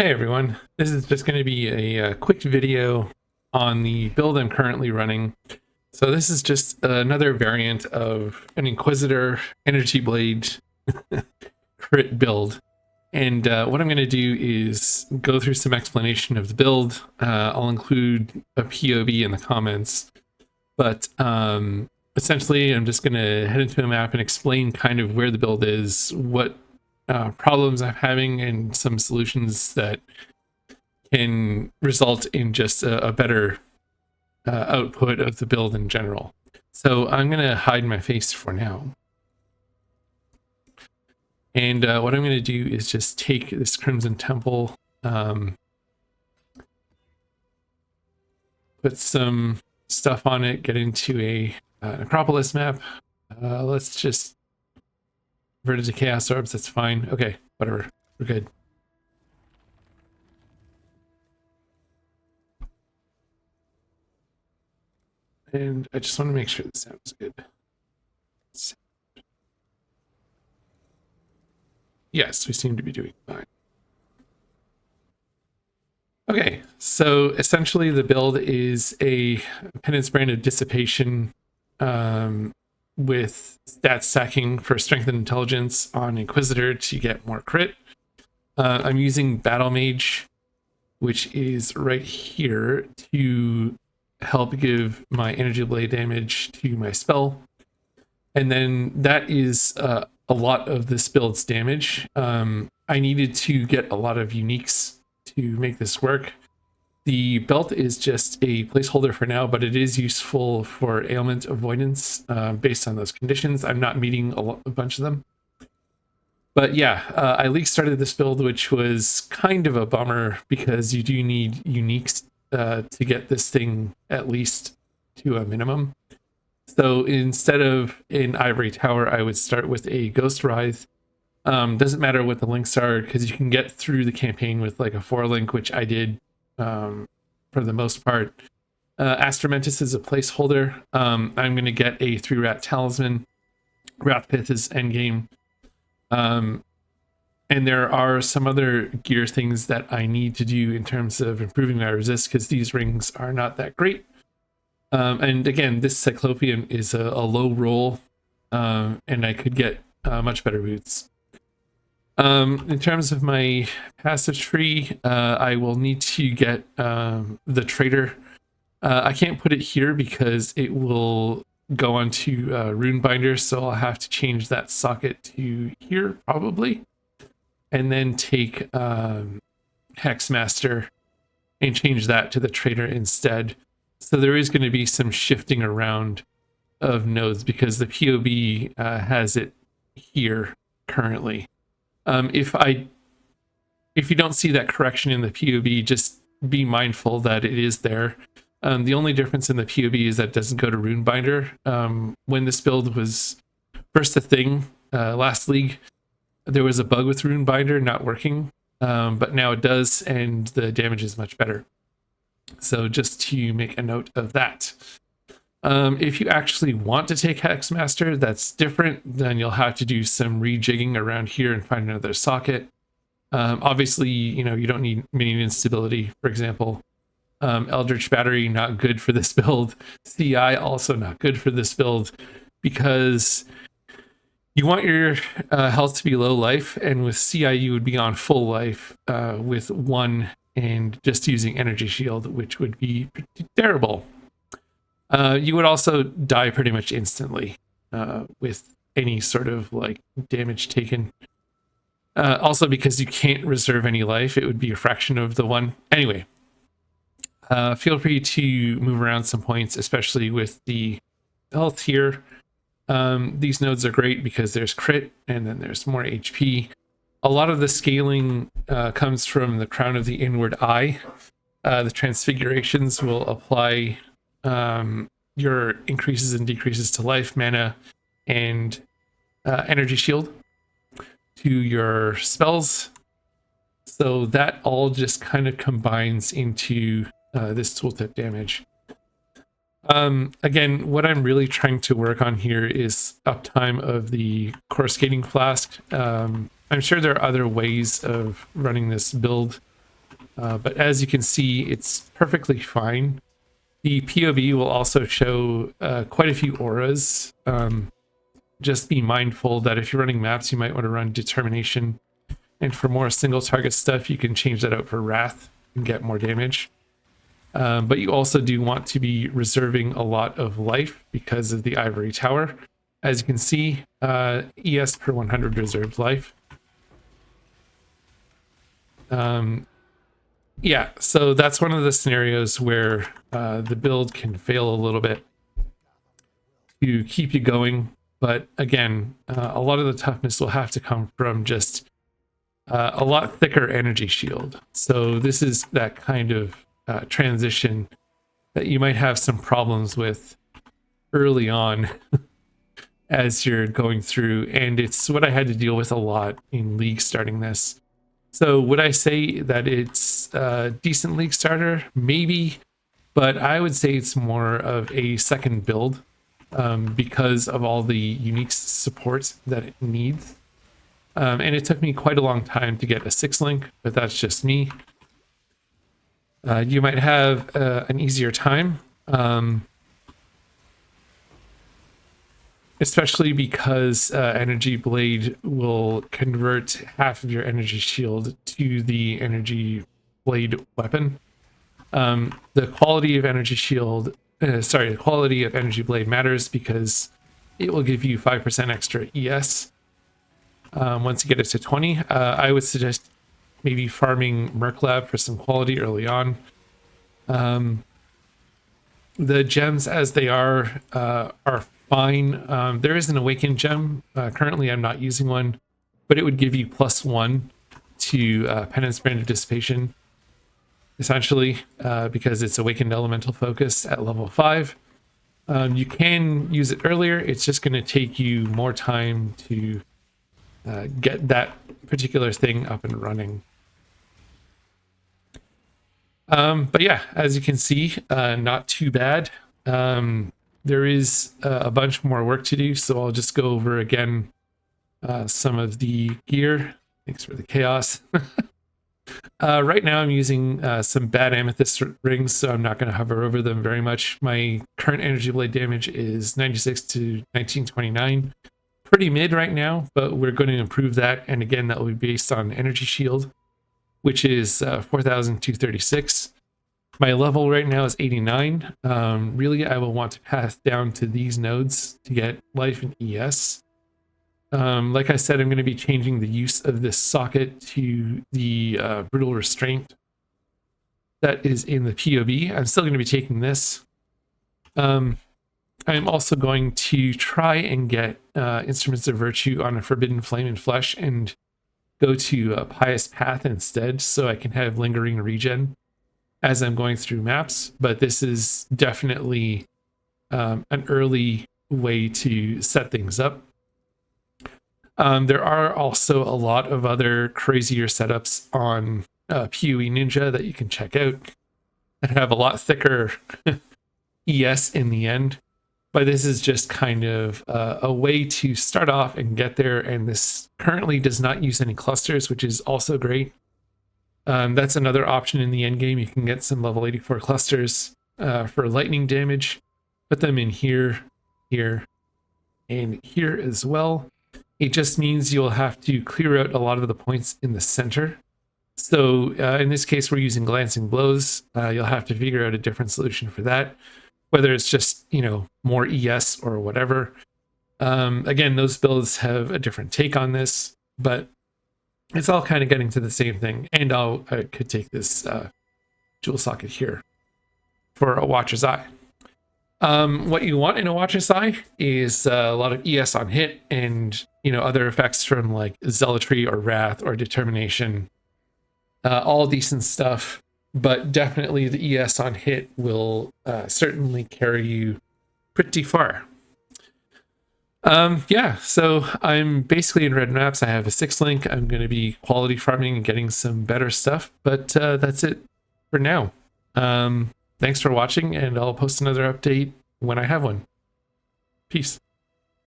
Hey everyone, this is just going to be a quick video on the build I'm currently running. So this is just another variant of an Inquisitor Energy Blade crit build. And what I'm going to do is go through some explanation of the build. I'll include a POV in the comments. But essentially, I'm just going to head into a map and explain kind of where the build is, what problems I'm having, and some solutions that can result in just a better output of the build in general. So I'm going to hide my face for now. And what I'm going to do is just take this Crimson Temple, put some stuff on it, get into a Necropolis map. Let's just convert it to Chaos Orbs. That's fine. Okay, whatever. We're good. And I just want to make sure the sound is good. Yes, we seem to be doing fine. Okay, so essentially the build is a Penance brand of Dissipation with stat stacking for Strength and Intelligence on Inquisitor to get more crit. I'm using Battle Mage, which is right here, to help give my Energy Blade damage to my spell. And then that is a lot of this build's damage. I needed to get a lot of uniques to make this work. The belt is just a placeholder for now, but it is useful for ailment avoidance based on those conditions. I'm not meeting a bunch of them. But yeah, I at least started this build, which was kind of a bummer because you do need uniques to get this thing at least to a minimum. So instead of an Ivory Tower, I would start with a Ghost Writhe. Doesn't matter what the links are because you can get through the campaign with like a 4-link, which I did for the most part. Astramentus is a placeholder. I'm going to get a 3-rat Talisman. Wrathpith is endgame. And there are some other gear things that I need to do in terms of improving my resist because these rings are not that great. And again, this Cyclopean is a low roll, and I could get much better boots. In terms of my passive tree, I will need to get the Trader. I can't put it here because it will go onto Runebinder, so I'll have to change that socket to here probably. And then take Hexmaster and change that to the Trader instead. So there is going to be some shifting around of nodes because the POB has it here currently. If you don't see that correction in the POB, just be mindful that it is there. The only difference in the POB is that it doesn't go to Runebinder. When this build was first a thing last league, there was a bug with Runebinder not working, but now it does, and the damage is much better. So just to make a note of that. If you actually want to take Hexmaster, that's different. Then you'll have to do some rejigging around here and find another socket. Obviously, you don't need minion instability, for example. Eldritch Battery, not good for this build. CI, also not good for this build, because you want your health to be low life, and with CI you would be on full life with 1 and just using Energy Shield, which would be terrible. You would also die pretty much instantly with any sort of like damage taken. Also, because you can't reserve any life, it would be a fraction of the 1. Anyway, feel free to move around some points, especially with the health here. These nodes are great because there's crit and then there's more HP. A lot of the scaling comes from the Crown of the Inward Eye. The transfigurations will apply your increases and decreases to life, mana, and energy shield to your spells. So that all just kind of combines into this tooltip damage. Again, what I'm really trying to work on here is uptime of the Coruscating Flask. I'm sure there are other ways of running this build. but as you can see, it's perfectly fine. The POV will also show quite a few auras. Just be mindful that if you're running maps, you might want to run Determination. And for more single target stuff, you can change that out for Wrath and get more damage. But you also do want to be reserving a lot of life because of the Ivory Tower. As you can see, ES per 100 reserved life. Yeah, so that's one of the scenarios where the build can fail a little bit to keep you going. But again, a lot of the toughness will have to come from just a lot thicker energy shield. So this is that kind of transition that you might have some problems with early on as you're going through. And it's what I had to deal with a lot in League starting this. So would I say that it's a decent League starter? Maybe, but I would say it's more of a second build because of all the unique support that it needs. And it took me quite a long time to get a 6-link, but that's just me. You might have an easier time, especially because Energy Blade will convert half of your energy shield to the Energy Blade weapon. The quality of Energy Shield, the quality of Energy Blade matters because it will give you 5% extra ES once you get it to 20. I would suggest maybe farming Merc Lab for some quality early on. The gems as they are fine. There is an Awakened gem. Currently I'm not using one, but it would give you +1 to Penance Brand of Dissipation, essentially, because it's Awakened Elemental Focus at level 5. You can use it earlier. It's just going to take you more time to get that particular thing up and running. But yeah, as you can see, not too bad. There is a bunch more work to do, so I'll just go over again some of the gear. Thanks for the chaos. Right now I'm using some bad amethyst rings, so I'm not going to hover over them very much. My current energy blade damage is 96 to 1929. Pretty mid right now, but we're going to improve that. And again, that will be based on energy shield, which is 4,236. My level right now is 89. Really, I will want to pass down to these nodes to get life and ES. Like I said, I'm going to be changing the use of this socket to the Brutal Restraint that is in the POB. I'm still going to be taking this. I'm also going to try and get Instruments of Virtue on a Forbidden Flame and Flesh and go to a Pious Path instead, so I can have lingering regen as I'm going through maps. But this is definitely an early way to set things up. There are also a lot of other crazier setups on PoE Ninja that you can check out that have a lot thicker ES in the end. But this is just kind of a way to start off and get there. And this currently does not use any clusters, which is also great. That's another option in the end game. You can get some level 84 clusters for lightning damage. Put them in here, here, and here as well. It just means you'll have to clear out a lot of the points in the center. So in this case, we're using Glancing Blows. You'll have to figure out a different solution for that, whether it's just, more ES or whatever. Again, those builds have a different take on this, but it's all kind of getting to the same thing. And I could take this jewel socket here for a Watcher's Eye. What you want in a Watcher's Eye is a lot of ES on hit and, other effects from like Zealotry or Wrath or Determination. All decent stuff, but definitely the ES on hit will certainly carry you pretty far. Yeah, so I'm basically in red maps. I have a 6-link. I'm going to be quality farming and getting some better stuff, but that's it for now. Thanks for watching, and I'll post another update when I have one. Peace.